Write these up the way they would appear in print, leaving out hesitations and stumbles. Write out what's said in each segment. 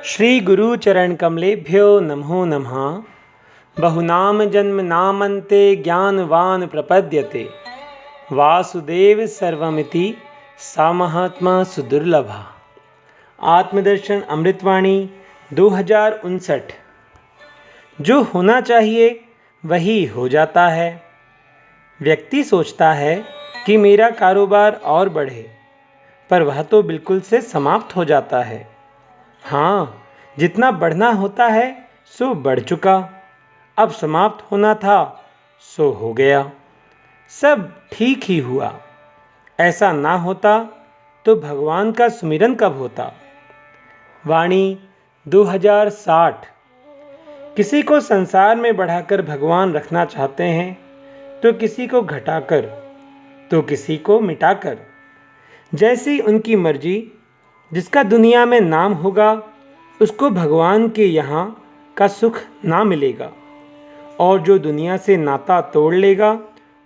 श्री गुरु चरण कमलेभ्यो नमो नमः। बहुनाम जन्म नामन्ते ज्ञानवान प्रपद्यते वासुदेव सर्वमिति सा महात्मा सुदुर्लभा। आत्मदर्शन अमृतवाणी 2059। जो होना चाहिए वही हो जाता है। व्यक्ति सोचता है कि मेरा कारोबार और बढ़े, पर वह तो बिल्कुल से समाप्त हो जाता है। हाँ, जितना बढ़ना होता है सो बढ़ चुका, अब समाप्त होना था सो हो गया। सब ठीक ही हुआ। ऐसा ना होता तो भगवान का सुमिरन कब होता। वाणी 2060। किसी को संसार में बढ़ाकर भगवान रखना चाहते हैं तो किसी को घटाकर, तो किसी को मिटाकर, जैसी उनकी मर्जी। जिसका दुनिया में नाम होगा उसको भगवान के यहाँ का सुख ना मिलेगा, और जो दुनिया से नाता तोड़ लेगा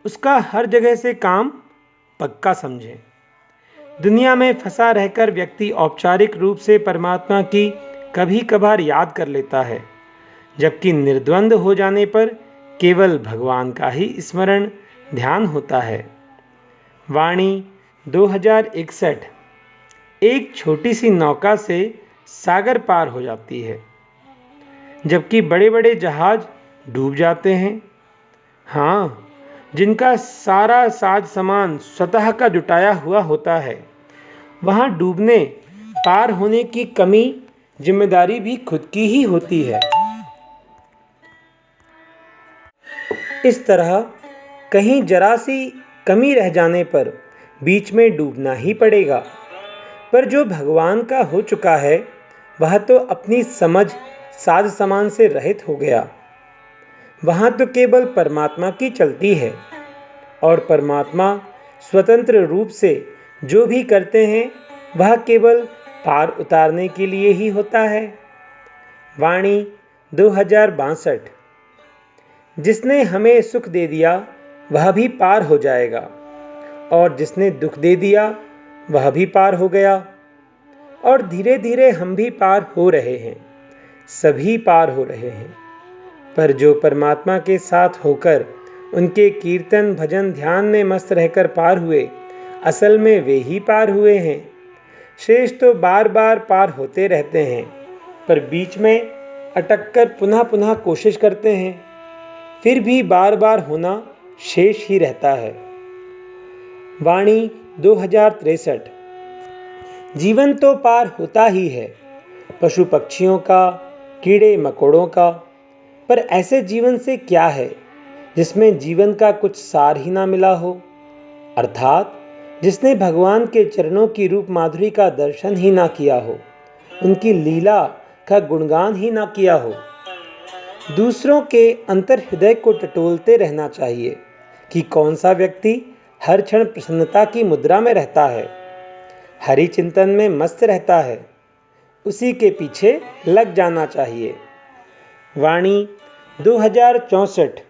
उसका हर जगह से काम पक्का समझे। दुनिया में फंसा रहकर व्यक्ति औपचारिक रूप से परमात्मा की कभी कभार याद कर लेता है, जबकि निर्द्वंद हो जाने पर केवल भगवान का ही स्मरण ध्यान होता है। वाणी 2061। एक छोटी सी नौका से सागर पार हो जाती है, जबकि बड़े बड़े जहाज डूब जाते हैं। हाँ, जिनका सारा साज सामान स्वतः का जुटाया हुआ होता है, वहाँ डूबने पार होने की कमी जिम्मेदारी भी खुद की ही होती है। इस तरह कहीं जरा सी कमी रह जाने पर बीच में डूबना ही पड़ेगा। पर जो भगवान का हो चुका है वह तो अपनी समझ साज सामान से रहित हो गया। वहाँ तो केवल परमात्मा की चलती है, और परमात्मा स्वतंत्र रूप से जो भी करते हैं वह केवल पार उतारने के लिए ही होता है। वाणी 2062। जिसने हमें सुख दे दिया वह भी पार हो जाएगा, और जिसने दुख दे दिया वह भी पार हो गया, और धीरे धीरे हम भी पार हो रहे हैं, सभी पार हो रहे हैं। पर जो परमात्मा के साथ होकर उनके कीर्तन भजन ध्यान में मस्त रहकर पार हुए, असल में वे ही पार हुए हैं। शेष तो बार बार पार होते रहते हैं, पर बीच में अटक कर पुनः पुनः कोशिश करते हैं, फिर भी बार बार होना शेष ही रहता है। वाणी 2063। जीवन तो पार होता ही है, पशु पक्षियों का, कीड़े मकोड़ों का, पर ऐसे जीवन से क्या है जिसमें जीवन का कुछ सार ही ना मिला हो, अर्थात जिसने भगवान के चरणों की रूप माधुरी का दर्शन ही ना किया हो, उनकी लीला का गुणगान ही ना किया हो। दूसरों के अंतर हृदय को टटोलते रहना चाहिए कि कौन सा व्यक्ति हर क्षण प्रसन्नता की मुद्रा में रहता है, हरि चिंतन में मस्त रहता है, उसी के पीछे लग जाना चाहिए। वाणी 2064।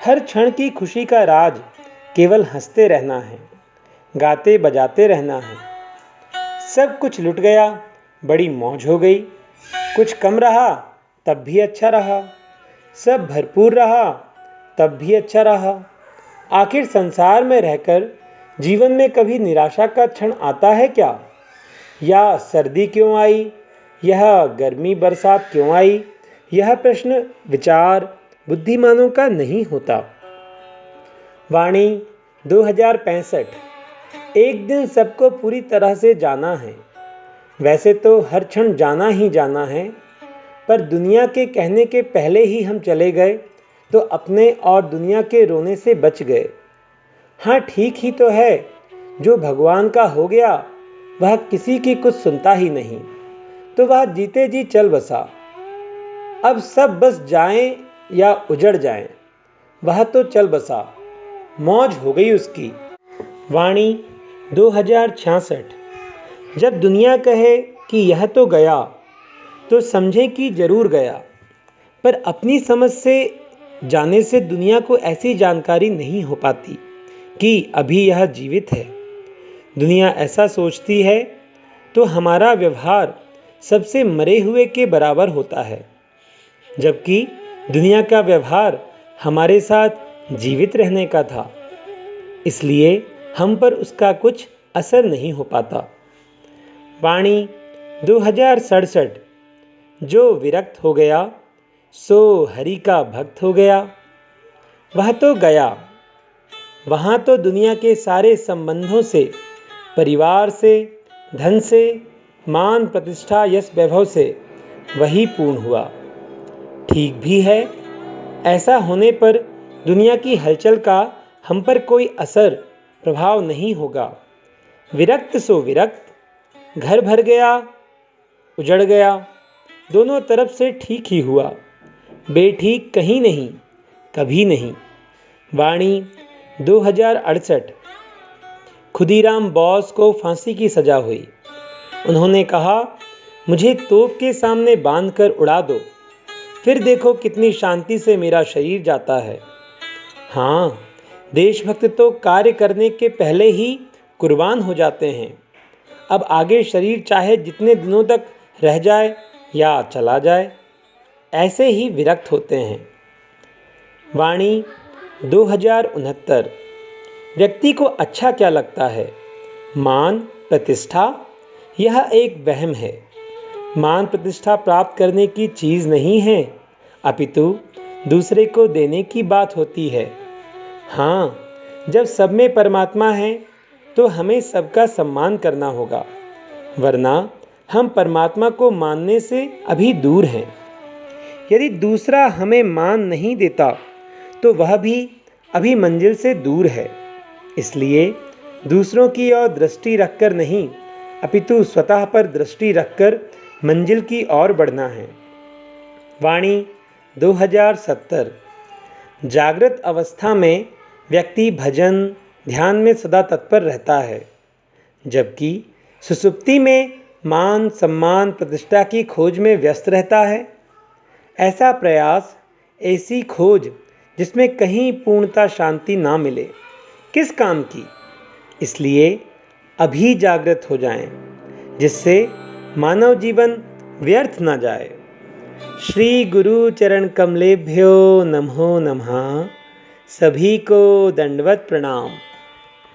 हर क्षण की खुशी का राज केवल हंसते रहना है, गाते बजाते रहना है। सब कुछ लुट गया, बड़ी मौज हो गई, कुछ कम रहा तब भी अच्छा रहा, सब भरपूर रहा तब भी अच्छा रहा। आखिर संसार में रहकर जीवन में कभी निराशा का क्षण आता है क्या? या सर्दी क्यों आई, यह गर्मी बरसात क्यों आई, यह प्रश्न विचार बुद्धिमानों का नहीं होता। वाणी 2065। एक दिन सबको पूरी तरह से जाना है। वैसे तो हर क्षण जाना ही जाना है, पर दुनिया के कहने के पहले ही हम चले गए तो अपने और दुनिया के रोने से बच गए। हाँ, ठीक ही तो है, जो भगवान का हो गया वह किसी की कुछ सुनता ही नहीं, तो वह जीते जी चल बसा। अब सब बस जाएं या उजड़ जाएं, वह तो चल बसा, मौज हो गई उसकी। वाणी 2066। जब दुनिया कहे कि यह तो गया तो समझे कि जरूर गया, पर अपनी समझ से जाने से दुनिया को ऐसी जानकारी नहीं हो पाती कि अभी यह जीवित है। दुनिया ऐसा सोचती है तो हमारा व्यवहार सबसे मरे हुए के बराबर होता है, जबकि दुनिया का व्यवहार हमारे साथ जीवित रहने का था, इसलिए हम पर उसका कुछ असर नहीं हो पाता। वाणी 2067। जो विरक्त हो गया सो हरि का भक्त हो गया। वह तो गया, वहाँ तो दुनिया के सारे संबंधों से, परिवार से, धन से, मान प्रतिष्ठा यश वैभव से वही पूर्ण हुआ। ठीक भी है, ऐसा होने पर दुनिया की हलचल का हम पर कोई असर प्रभाव नहीं होगा। विरक्त सो विरक्त, घर भर गया उजड़ गया, दोनों तरफ से ठीक ही हुआ, बेठीक कहीं नहीं, कभी नहीं। वाणी 2068। खुदीराम बोस को फांसी की सजा हुई। उन्होंने कहा, मुझे तोप के सामने बांधकर उड़ा दो, फिर देखो कितनी शांति से मेरा शरीर जाता है। हाँ, देशभक्त तो कार्य करने के पहले ही कुर्बान हो जाते हैं। अब आगे शरीर चाहे जितने दिनों तक रह जाए या चला जाए, ऐसे ही विरक्त होते हैं। वाणी 2069। व्यक्ति को अच्छा क्या लगता है? मान प्रतिष्ठा, यह एक वहम है। मान प्रतिष्ठा प्राप्त करने की चीज़ नहीं है, अपितु दूसरे को देने की बात होती है। हाँ, जब सब में परमात्मा है तो हमें सबका सम्मान करना होगा, वरना हम परमात्मा को मानने से अभी दूर हैं। यदि दूसरा हमें मान नहीं देता तो वह भी अभी मंजिल से दूर है। इसलिए दूसरों की ओर दृष्टि रखकर नहीं, अपितु स्वतः पर दृष्टि रखकर मंजिल की ओर बढ़ना है। वाणी 2070। जागृत अवस्था में व्यक्ति भजन ध्यान में सदा तत्पर रहता है, जबकि सुसुप्ति में मान सम्मान प्रतिष्ठा की खोज में व्यस्त रहता है। ऐसा प्रयास, ऐसी खोज जिसमें कहीं पूर्णता शांति ना मिले, किस काम की? इसलिए अभी जागृत हो जाएं, जिससे मानव जीवन व्यर्थ ना जाए। श्री गुरु चरण कमलेभ्यो नमो नमः। सभी को दंडवत प्रणाम।